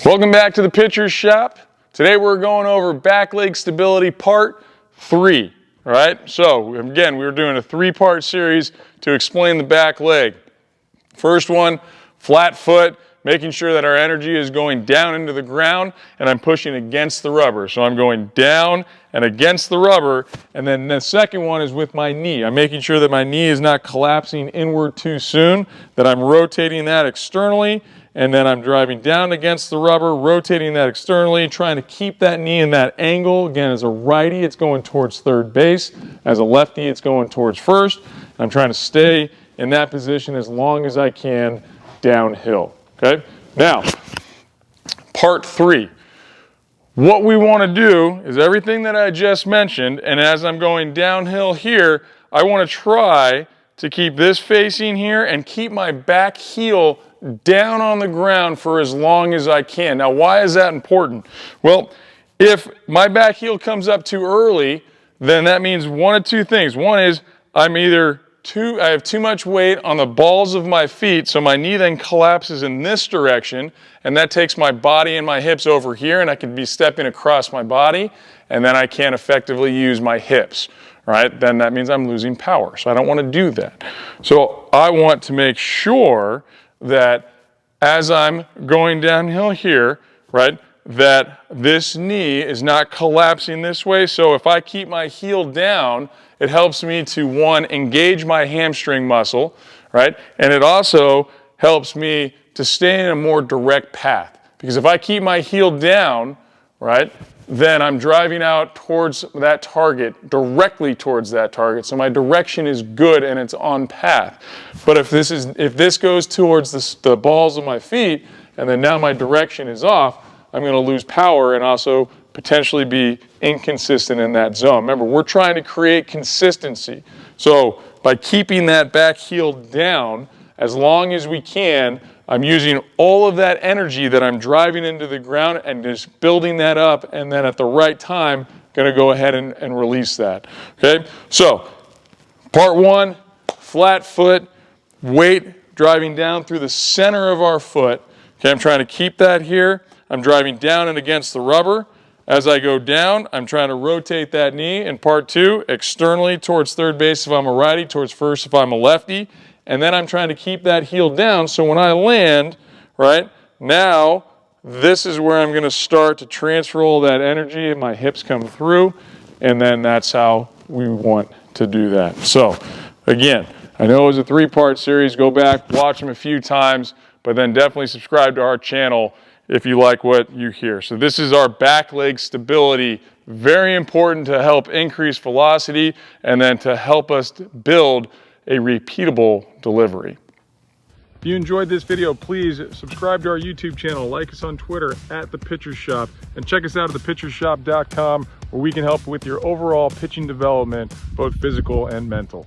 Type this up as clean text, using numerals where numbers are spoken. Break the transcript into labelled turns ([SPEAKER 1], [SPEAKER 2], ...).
[SPEAKER 1] Welcome back to the Pitcher's Shop. Today we're going over back leg stability part 3. All right, so again, we're doing a 3-part series to explain the back leg. First one, flat foot, making sure that our energy is going down into the ground and I'm pushing against the rubber. So I'm going down and against the rubber, and then the second one is with my knee. I'm making sure that my knee is not collapsing inward too soon, that I'm rotating that externally, and then I'm driving down against the rubber, rotating that externally, trying to keep that knee in that angle. Again, as a righty, it's going towards third base. As a lefty, it's going towards first. I'm trying to stay in that position as long as I can downhill. Okay? Now, part 3. What we want to do is everything that I just mentioned, and as I'm going downhill here, I want to try to keep this facing here and keep my back heel down on the ground for as long as I can. Now, why is that important? Well, if my back heel comes up too early, then that means one of two things. One is I have too much weight on the balls of my feet, so my knee then collapses in this direction, and that takes my body and my hips over here, and I could be stepping across my body, and then I can't effectively use my hips, right? Then that means I'm losing power, so I don't want to do that. So I want to make sure that as I'm going downhill here, right, that this knee is not collapsing this way. So if I keep my heel down, it helps me to, one, engage my hamstring muscle, right? And it also helps me to stay in a more direct path. Because if I keep my heel down, right, then I'm driving out towards that target, directly towards that target. So my direction is good and it's on path. But if this goes towards the balls of my feet, and then now my direction is off, I'm going to lose power and also potentially be inconsistent in that zone. Remember, we're trying to create consistency. So by keeping that back heel down as long as we can, I'm using all of that energy that I'm driving into the ground and just building that up, and then at the right time, going to go ahead and release that. Okay? So, part 1, flat foot, weight driving down through the center of our foot. Okay, I'm trying to keep that here. I'm driving down and against the rubber. As I go down, I'm trying to rotate that knee. In part 2, externally towards third base if I'm a righty, towards first if I'm a lefty. And then I'm trying to keep that heel down, so when I land, right, now this is where I'm going to start to transfer all that energy and my hips come through, and then that's how we want to do that. So, again, I know it was a 3-part series. Go back, watch them a few times, but then definitely subscribe to our channel if you like what you hear. So this is our back leg stability. Very important to help increase velocity and then to help us build a repeatable delivery. If you enjoyed this video, please subscribe to our YouTube channel, like us on Twitter @thepitchershop, and check us out at thepitchershop.com, where we can help with your overall pitching development, both physical and mental.